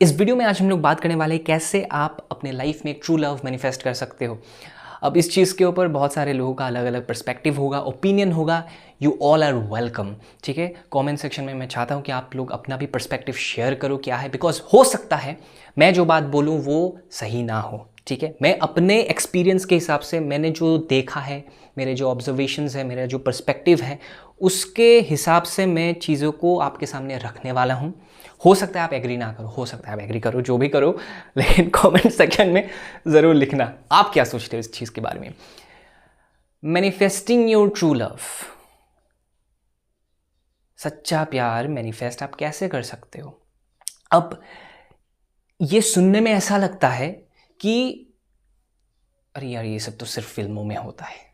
इस वीडियो में आज हम लोग बात करने वाले हैं कैसे आप अपने लाइफ में ट्रू लव मैनिफेस्ट कर सकते हो। अब इस चीज़ के ऊपर बहुत सारे लोगों का अलग अलग पर्सपेक्टिव होगा, ओपिनियन होगा। You all are welcome. ठीक है, कमेंट सेक्शन में मैं चाहता हूँ कि आप लोग अपना भी पर्सपेक्टिव शेयर करो क्या है, बिकॉज हो सकता है मैं जो बात बोलूँ वो सही ना हो। ठीक है, मैं अपने एक्सपीरियंस के हिसाब से, मैंने जो देखा है, मेरे जो ऑब्जर्वेशंस है, मेरा जो पर्सपेक्टिव है, उसके हिसाब से मैं चीज़ों को आपके सामने रखने वाला हूँ। हो सकता है आप एग्री ना करो, हो सकता है आप एग्री करो, जो भी करो, लेकिन कमेंट सेक्शन में ज़रूर लिखना आप क्या सोचते हो इस चीज़ के बारे में। मैनिफेस्टिंग योर ट्रू लव, सच्चा प्यार मैनिफेस्ट आप कैसे कर सकते हो। अब ये सुनने में ऐसा लगता है कि अरे यार ये सब तो सिर्फ फिल्मों में होता है।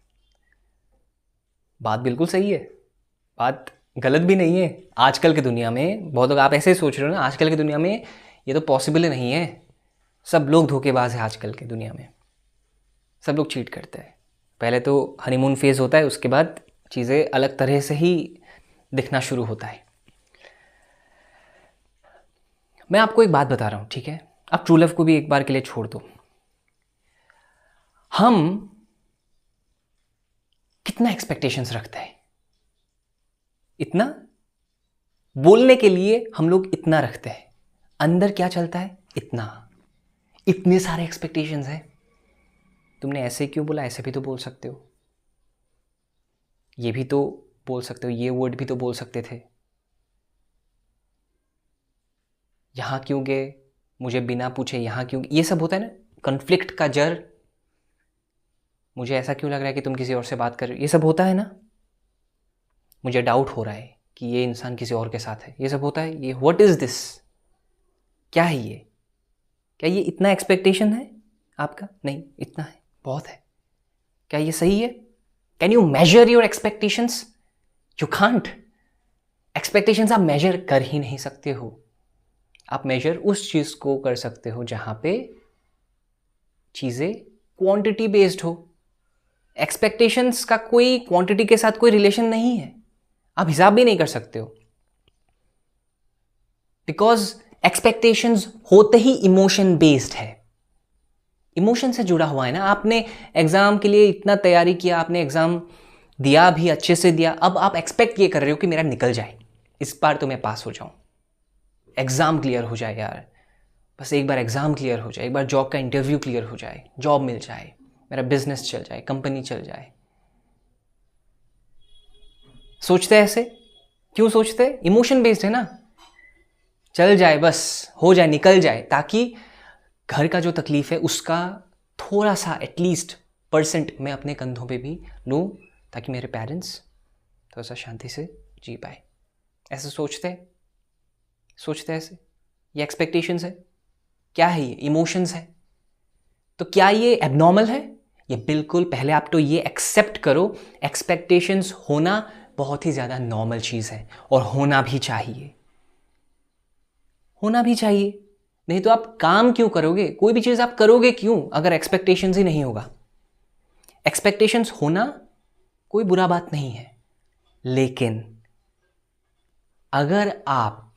बात बिल्कुल सही है, बात गलत भी नहीं है। आजकल की दुनिया में बहुत लोग, आप ऐसे ही सोच रहे हो ना, आजकल की दुनिया में ये तो पॉसिबल ही नहीं है। सब लोग धोखेबाज है आजकल की दुनिया में, सब लोग चीट करते हैं। पहले तो हनीमून फेज होता है, उसके बाद चीज़ें अलग तरह से ही दिखना शुरू होता है। मैं आपको एक बात बता रहा हूँ, ठीक है, आप ट्रू लव को भी एक बार के लिए छोड़ दो। हम कितना एक्सपेक्टेशंस रखते हैं, इतना बोलने के लिए हम लोग इतना रखते हैं, अंदर क्या चलता है, इतने सारे एक्सपेक्टेशंस हैं। तुमने ऐसे क्यों बोला, ऐसे भी तो बोल सकते हो, ये भी तो बोल सकते हो, ये वर्ड भी तो बोल सकते थे, यहाँ क्यों गए, मुझे बिना पूछे यहाँ क्यों, ये सब होता है ना, कॉन्फ्लिक्ट का जड़। मुझे ऐसा क्यों लग रहा है कि तुम किसी और से बात कर रहे हो, ये सब होता है ना। मुझे डाउट हो रहा है कि ये इंसान किसी और के साथ है, ये सब होता है। ये व्हाट इज दिस, क्या है ये, क्या ये इतना एक्सपेक्टेशन है आपका? नहीं, इतना है, बहुत है। क्या ये सही है? Can you major your expectations? You can't. Expectations आप मेजर कर ही नहीं सकते हो। आप मेजर उस चीज को कर सकते हो जहां पे चीजें क्वांटिटी बेस्ड हो। एक्सपेक्टेशंस का कोई क्वांटिटी के साथ कोई रिलेशन नहीं है, आप हिसाब भी नहीं कर सकते हो, बिकॉज एक्सपेक्टेशंस होते ही इमोशन बेस्ड है, इमोशन से जुड़ा हुआ है ना। आपने एग्जाम के लिए इतना तैयारी किया, आपने एग्जाम दिया भी, अच्छे से दिया, अब आप एक्सपेक्ट ये कर रहे हो कि मेरा निकल जाए, इस बार तो मैं पास हो जाऊं, एग्जाम क्लियर हो जाए यार, बस एक बार एग्जाम क्लियर हो जाए, एक बार जॉब का इंटरव्यू क्लियर हो जाए, जॉब मिल जाए, मेरा बिजनेस चल जाए, कंपनी चल जाए। सोचते हैं ऐसे, क्यों सोचते हैं? इमोशन बेस्ड है ना, चल जाए, बस हो जाए, निकल जाए, ताकि घर का जो तकलीफ है उसका थोड़ा सा एटलीस्ट % मैं अपने कंधों पे भी लूँ, ताकि मेरे पेरेंट्स थोड़ा सा शांति से जी पाए। ऐसे सोचते हैं ऐसे, ये एक्सपेक्टेशंस है। क्या है ये? इमोशंस है। तो क्या ये एबनॉर्मल है? ये बिल्कुल, पहले आप तो ये एक्सेप्ट करो, एक्सपेक्टेशंस होना बहुत ही ज़्यादा नॉर्मल चीज़ है, और होना भी चाहिए, होना भी चाहिए। नहीं तो आप काम क्यों करोगे, कोई भी चीज़ आप करोगे क्यों अगर एक्सपेक्टेशंस ही नहीं होगा। एक्सपेक्टेशंस होना कोई बुरा बात नहीं है, लेकिन अगर आप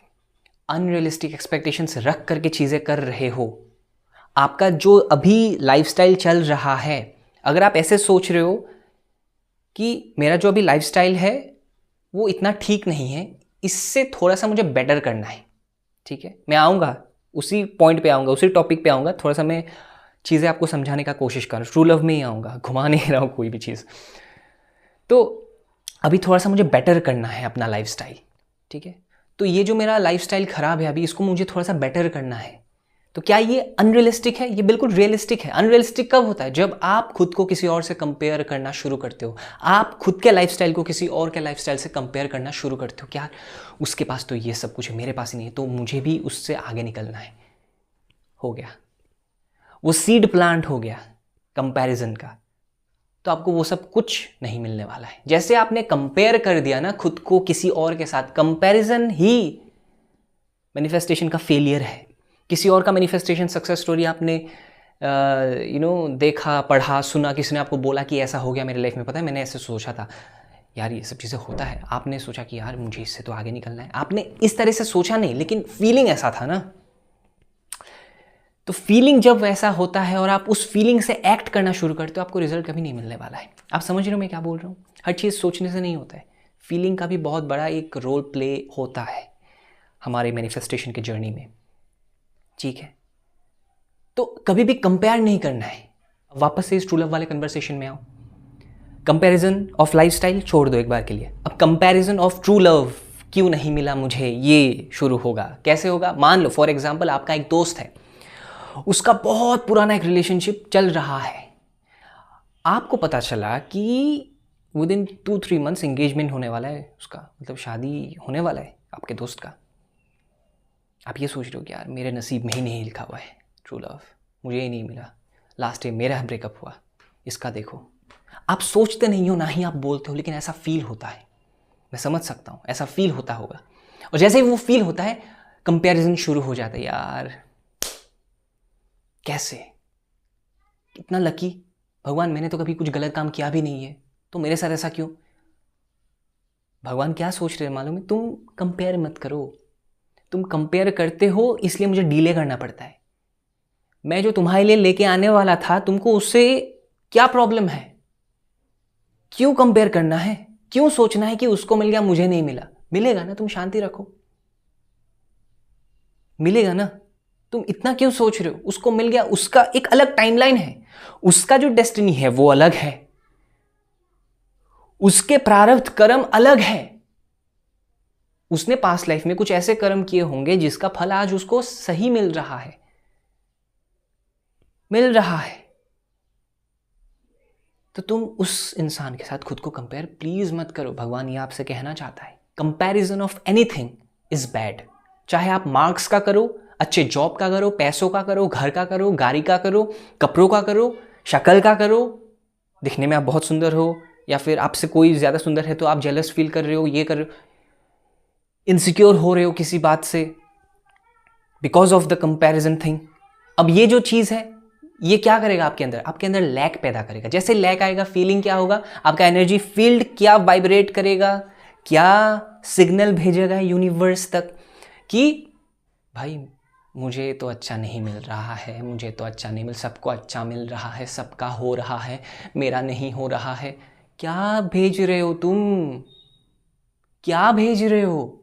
अनरियलिस्टिक एक्सपेक्टेशंस रख करके चीज़ें कर रहे हो, आपका जो अभी लाइफस्टाइल चल रहा है, अगर आप ऐसे सोच रहे हो कि मेरा जो अभी लाइफस्टाइल है वो इतना ठीक नहीं है, इससे थोड़ा सा मुझे बेटर करना है, ठीक है, मैं आऊँगा उसी पॉइंट पे आऊँगा, उसी टॉपिक पे आऊँगा, थोड़ा सा मैं चीज़ें आपको समझाने का कोशिश कर रहा हूँ, ट्रू लव में ही आऊँगा, घुमा नहीं रहा हूँ कोई भी चीज़। तो अभी थोड़ा सा मुझे बेटर करना है अपना लाइफस्टाइल, ठीक है, तो ये जो मेरा लाइफस्टाइल ख़राब है अभी, इसको मुझे थोड़ा सा बेटर करना है। तो क्या ये अनरियलिस्टिक है? ये बिल्कुल रियलिस्टिक है। अनरियलिस्टिक कब होता है? जब आप खुद को किसी और से कंपेयर करना शुरू करते हो, आप खुद के लाइफस्टाइल को किसी और के लाइफस्टाइल से कंपेयर करना शुरू करते हो। क्या उसके पास तो ये सब कुछ है, मेरे पास ही नहीं है, तो मुझे भी उससे आगे निकलना है। हो गया, वो सीड प्लांट हो गया कंपैरिजन का। तो आपको वो सब कुछ नहीं मिलने वाला है। जैसे आपने कंपेयर कर दिया ना खुद को किसी और के साथ, कंपैरिजन ही मैनिफेस्टेशन का फेलियर है। किसी और का मैनिफेस्टेशन सक्सेस स्टोरी आपने देखा, पढ़ा, सुना, किसी ने आपको बोला कि ऐसा हो गया मेरे लाइफ में, पता है मैंने ऐसे सोचा था यार, ये सब चीज़ें होता है। आपने सोचा कि यार मुझे इससे तो आगे निकलना है, आपने इस तरह से सोचा नहीं, लेकिन फीलिंग ऐसा था ना, तो फीलिंग जब वैसा होता है और आप उस फीलिंग से एक्ट करना शुरू करते हो, आपको रिजल्ट कभी नहीं मिलने वाला है। आप समझ रहे हो मैं क्या बोल रहा हूँ? हर चीज़ सोचने से नहीं होता है, फीलिंग का भी बहुत बड़ा एक रोल प्ले होता है हमारे मैनिफेस्टेशन के जर्नी में, ठीक है? तो कभी भी कंपेयर नहीं करना है। वापस से इस ट्रू लव वाले कन्वर्सेशन में आओ। कंपैरिजन ऑफ लाइफस्टाइल छोड़ दो एक बार के लिए, अब कंपैरिजन ऑफ ट्रू लव क्यों नहीं मिला मुझे, ये शुरू होगा। कैसे होगा? मान लो फॉर एग्जाम्पल आपका एक दोस्त है, उसका बहुत पुराना एक रिलेशनशिप चल रहा है, आपको पता चला कि विद इन 2-3 मंथ्स एंगेजमेंट होने वाला है उसका, मतलब शादी होने वाला है आपके दोस्त का। आप ये सोच रहे हो कि यार मेरे नसीब में ही नहीं लिखा हुआ है ट्रू लव, मुझे ही नहीं मिला, लास्ट टाइम मेरा ब्रेकअप हुआ, इसका देखो। आप सोचते नहीं हो, ना ही आप बोलते हो, लेकिन ऐसा फील होता है। मैं समझ सकता हूँ, ऐसा फील होता होगा। और जैसे ही वो फील होता है, कंपैरिजन शुरू हो जाता है। यार कैसे, इतना लकी, भगवान मैंने तो कभी कुछ गलत काम किया भी नहीं है, तो मेरे साथ ऐसा क्यों? भगवान क्या सोच रहे हैं मालूम है? तुम कंपेयर मत करो। तुम कंपेयर करते हो इसलिए मुझे डीले करना पड़ता है। मैं जो तुम्हारे लिए लेके आने वाला था, तुमको उससे क्या प्रॉब्लम है? क्यों कंपेयर करना है? क्यों सोचना है कि उसको मिल गया मुझे नहीं मिला? मिलेगा ना, तुम शांति रखो, मिलेगा ना। तुम इतना क्यों सोच रहे हो? उसको मिल गया, उसका एक अलग टाइमलाइन है, उसका जो डेस्टिनी है वो अलग है, उसके प्रारब्ध कर्म अलग है। उसने पास्ट लाइफ में कुछ ऐसे कर्म किए होंगे जिसका फल आज उसको सही मिल रहा है, मिल रहा है। तो तुम उस इंसान के साथ खुद को कंपेयर प्लीज मत करो। भगवान ये आपसे कहना चाहता है, comparison of anything is bad. चाहे आप मार्क्स का करो, अच्छे जॉब का करो, पैसों का करो, घर का करो, गाड़ी का करो, कपड़ों का करो, शक्ल का करो, दिखने में आप बहुत सुंदर हो, या फिर आपसे कोई ज्यादा सुंदर है तो आप जेलस फील कर रहे हो, ये कर रहे हो, इनसिक्योर हो रहे हो किसी बात से because of the comparison thing. अब ये जो चीज है, ये क्या करेगा आपके अंदर? आपके अंदर लैक पैदा करेगा। जैसे लैक आएगा, फीलिंग क्या होगा? आपका एनर्जी फील्ड क्या वाइब्रेट करेगा, क्या सिग्नल भेजेगा यूनिवर्स तक कि भाई मुझे तो अच्छा नहीं मिल रहा है, मुझे तो अच्छा नहीं मिल, सबको अच्छा मिल रहा है, सबका हो रहा है, मेरा नहीं हो रहा है। क्या भेज रहे हो तुम? क्या भेज रहे हो?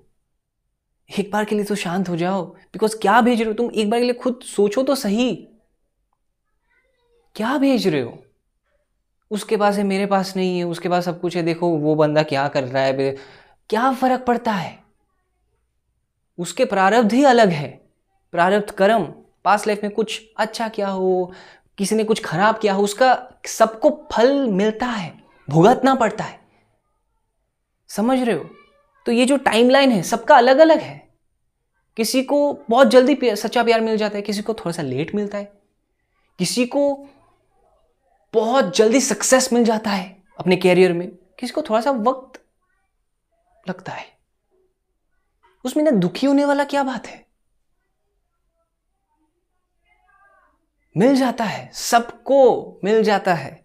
एक बार के लिए तो शांत हो जाओ। बिकॉज क्या भेज रहे हो तुम? एक बार के लिए खुद सोचो तो सही, क्या भेज रहे हो? उसके पास है, मेरे पास नहीं है, उसके पास सब कुछ है, देखो वो बंदा क्या कर रहा है, क्या फर्क पड़ता है? उसके प्रारब्ध ही अलग है, प्रारब्ध कर्म। पास्ट लाइफ में कुछ अच्छा किया हो, किसी ने कुछ खराब किया हो, उसका सबको फल मिलता है, भुगतना पड़ता है। समझ रहे हो? तो ये जो टाइमलाइन है सबका अलग अलग है। किसी को बहुत जल्दी सच्चा प्यार मिल जाता है, किसी को थोड़ा सा लेट मिलता है, किसी को बहुत जल्दी सक्सेस मिल जाता है अपने कैरियर में, किसी को थोड़ा सा वक्त लगता है। उसमें ना दुखी होने वाला क्या बात है? मिल जाता है, सबको मिल जाता है।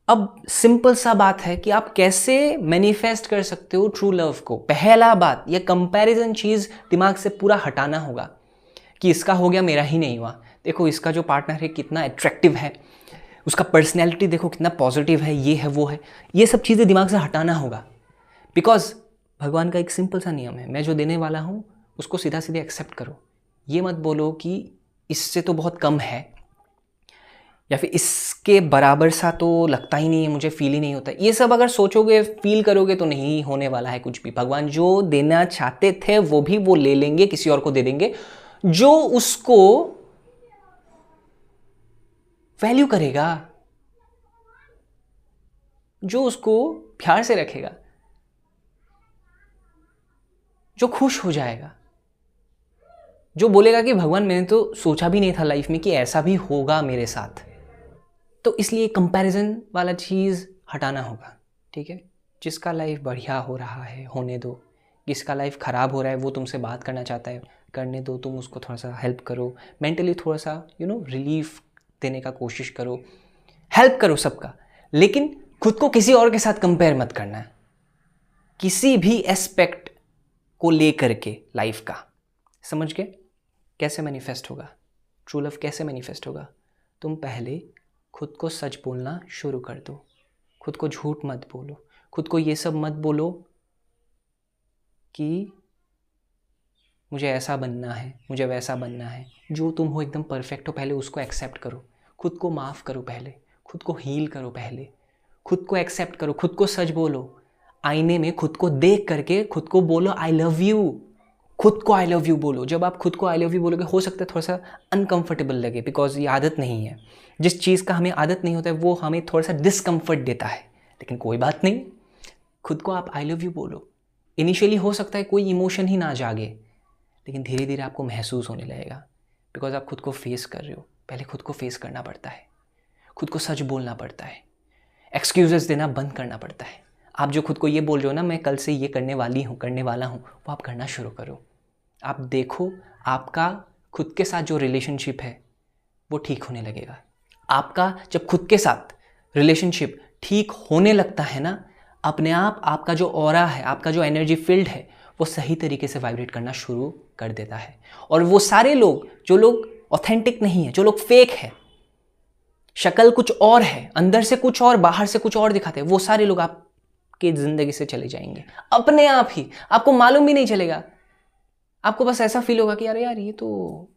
अब सिंपल सा बात है कि आप कैसे मैनिफेस्ट कर सकते हो ट्रू लव को। पहला बात, ये कंपैरिजन चीज दिमाग से पूरा हटाना होगा कि इसका हो गया मेरा ही नहीं हुआ। देखो इसका जो पार्टनर है कितना अट्रैक्टिव है, उसका पर्सनैलिटी देखो कितना पॉजिटिव है, ये है वो है, ये सब चीज़ें दिमाग से हटाना होगा। बिकॉज भगवान का एक सिंपल सा नियम है, मैं जो देने वाला हूँ उसको सीधा सीधे एक्सेप्ट करो। ये मत बोलो कि इससे तो बहुत कम है, या फिर इसके बराबर सा तो लगता ही नहीं है, मुझे फील ही नहीं होता। ये सब अगर सोचोगे, फील करोगे, तो नहीं होने वाला है कुछ भी। भगवान जो देना चाहते थे वो भी वो ले लेंगे, किसी और को दे देंगे जो उसको वैल्यू करेगा, जो उसको प्यार से रखेगा, जो खुश हो जाएगा, जो बोलेगा कि भगवान मैंने तो सोचा भी नहीं था लाइफ में कि ऐसा भी होगा मेरे साथ। तो इसलिए कंपैरिजन वाला चीज़ हटाना होगा, ठीक है? जिसका लाइफ बढ़िया हो रहा है होने दो, जिसका लाइफ ख़राब हो रहा है वो तुमसे बात करना चाहता है करने दो, तुम उसको थोड़ा सा हेल्प करो, मेंटली थोड़ा सा रिलीफ देने का कोशिश करो, हेल्प करो सबका। लेकिन खुद को किसी और के साथ कंपेयर मत करना है, किसी भी एस्पेक्ट को लेकर के लाइफ का। समझ गए? कैसे मैनिफेस्ट होगा? ट्रू लव कैसे मैनिफेस्ट होगा? तुम पहले खुद को सच बोलना शुरू कर दो, खुद को झूठ मत बोलो, खुद को ये सब मत बोलो कि मुझे ऐसा बनना है, मुझे वैसा बनना है। जो तुम हो एकदम परफेक्ट हो, पहले उसको एक्सेप्ट करो, खुद को माफ़ करो, पहले खुद को हील करो, पहले खुद को एक्सेप्ट करो, खुद को सच बोलो। आईने में खुद को देख करके खुद को बोलो आई लव यू, खुद को आई लव यू बोलो। जब आप खुद को आई लव यू बोलोगे, हो सकता है थोड़ा सा अनकंफर्टेबल लगे, बिकॉज ये आदत नहीं है। जिस चीज़ का हमें आदत नहीं होता है वो हमें थोड़ा सा डिस्कम्फर्ट देता है, लेकिन कोई बात नहीं, खुद को आप आई लव यू बोलो। इनिशियली हो सकता है कोई इमोशन ही ना जागे, लेकिन धीरे धीरे आपको महसूस होने लगेगा, बिकॉज आप खुद को फेस कर रहे हो। पहले खुद को फेस करना पड़ता है, खुद को सच बोलना पड़ता है, एक्सक्यूजेस देना बंद करना पड़ता है। आप जो खुद को ये बोल रहे हो ना, मैं कल से ये करने वाली हूँ, करने वाला हूँ, वो आप करना शुरू करो। आप देखो आपका खुद के साथ जो रिलेशनशिप है वो ठीक होने लगेगा। आपका जब खुद के साथ रिलेशनशिप ठीक होने लगता है ना, अपने आप आपका जो ऑरा है, आपका जो एनर्जी फील्ड है, वो सही तरीके से वाइब्रेट करना शुरू कर देता है। और वो सारे लोग, जो लोग ऑथेंटिक नहीं है, जो लोग फेक है, शक्ल कुछ और है, अंदर से कुछ और, बाहर से कुछ और दिखाते हैं, वो सारे लोग आपकी ज़िंदगी से चले जाएंगे अपने आप ही। आपको मालूम भी नहीं चलेगा, आपको बस ऐसा फील होगा कि यार यार ये तो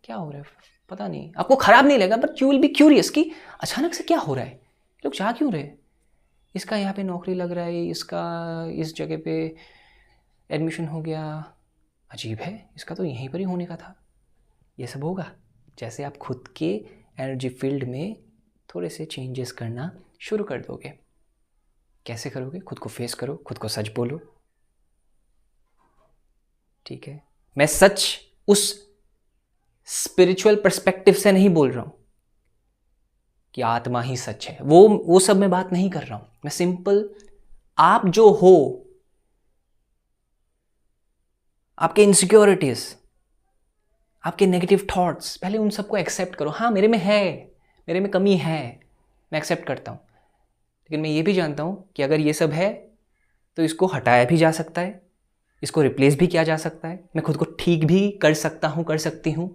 क्या हो रहा है, पता नहीं। आपको ख़राब नहीं लगेगा, but you will be curious कि अचानक से क्या हो रहा है, लोग जा क्यों रहे, इसका यहाँ पे नौकरी लग रहा है, इसका इस जगह पे एडमिशन हो गया, अजीब है, इसका तो यहीं पर ही होने का था। ये सब होगा जैसे आप खुद के एनर्जी फील्ड में थोड़े से चेंजेस करना शुरू कर दोगे। कैसे करोगे? खुद को फेस करो, खुद को सच बोलो, ठीक है। मैं सच उस स्पिरिचुअल पर्सपेक्टिव से नहीं बोल रहा हूं कि आत्मा ही सच है, वो सब मैं बात नहीं कर रहा हूं। मैं सिंपल, आप जो हो, आपके इनसिक्योरिटीज, आपके नेगेटिव थॉट्स, पहले उन सबको एक्सेप्ट करो। हाँ, मेरे में है, मेरे में कमी है, मैं एक्सेप्ट करता हूँ, लेकिन मैं ये भी जानता हूँ कि अगर ये सब है तो इसको हटाया भी जा सकता है, इसको रिप्लेस भी किया जा सकता है, मैं खुद को ठीक भी कर सकता हूँ, कर सकती हूँ।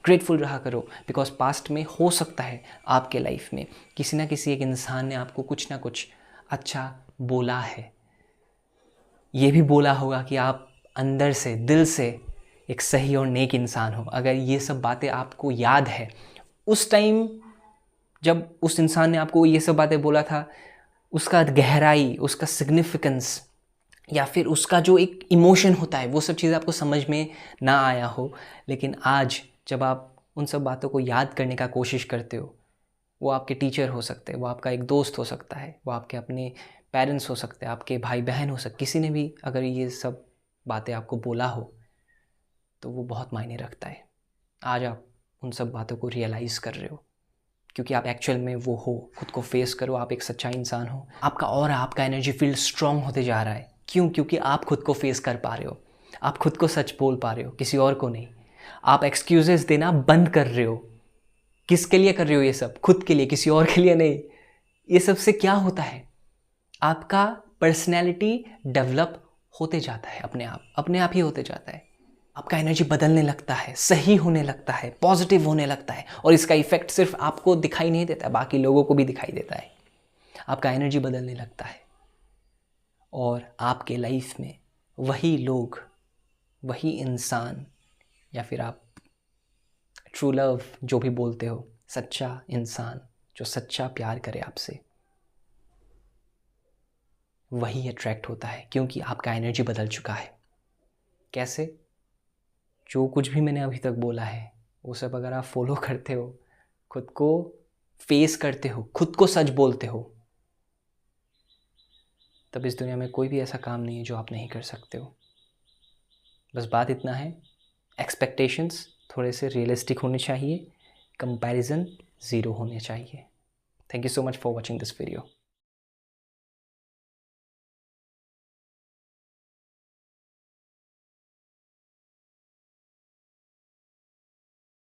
ग्रेटफुल रहा करो, बिकॉज पास्ट में हो सकता है आपके लाइफ में किसी ना किसी एक इंसान ने आपको कुछ ना कुछ अच्छा बोला है। ये भी बोला होगा कि आप अंदर से, दिल से एक सही और नेक इंसान हो। अगर ये सब बातें आपको याद है, उस टाइम जब उस इंसान ने आपको ये सब बातें बोला था, उसका गहराई, उसका सिग्निफिकेंस, या फिर उसका जो एक इमोशन होता है, वो सब चीज़ें आपको समझ में ना आया हो, लेकिन आज जब आप उन सब बातों को याद करने का कोशिश करते हो, वो आपके टीचर हो सकते हैं, वो आपका एक दोस्त हो सकता है, वो आपके अपने पेरेंट्स हो सकते हैं, आपके भाई बहन हो सकते, किसी ने भी अगर ये सब बातें आपको बोला हो तो वो बहुत मायने रखता है। आज आप उन सब बातों को रियलाइज़ कर रहे हो क्योंकि आप एक्चुअल में वो हो। खुद को फेस करो, आप एक सच्चा इंसान हो। आपका और आपका एनर्जी फील्ड स्ट्रांग होते जा रहा है। क्यों? क्योंकि आप खुद को फेस कर पा रहे हो, आप खुद को सच बोल पा रहे हो, किसी और को नहीं। आप एक्सक्यूजेस देना बंद कर रहे हो। किसके लिए कर रहे हो ये सब? खुद के लिए, किसी और के लिए नहीं। ये सब से क्या होता है? आपका पर्सनैलिटी डेवलप होते जाता है, अपने आप ही होते जाता है। आपका एनर्जी बदलने लगता है, सही होने लगता है, पॉजिटिव होने लगता है, और इसका इफेक्ट सिर्फ आपको दिखाई नहीं देता, बाकी लोगों को भी दिखाई देता है। आपका एनर्जी बदलने लगता है और आपके लाइफ में वही लोग, वही इंसान, या फिर आप ट्रू लव जो भी बोलते हो, सच्चा इंसान जो सच्चा प्यार करे आपसे, वही अट्रैक्ट होता है, क्योंकि आपका एनर्जी बदल चुका है। कैसे? जो कुछ भी मैंने अभी तक बोला है वो सब अगर आप फॉलो करते हो, खुद को फेस करते हो, खुद को सच बोलते हो, तब इस दुनिया में कोई भी ऐसा काम नहीं है जो आप नहीं कर सकते हो। बस बात इतना है, एक्सपेक्टेशंस थोड़े से रियलिस्टिक होने चाहिए, कंपैरिजन ज़ीरो होने चाहिए। Thank you so much for watching this video.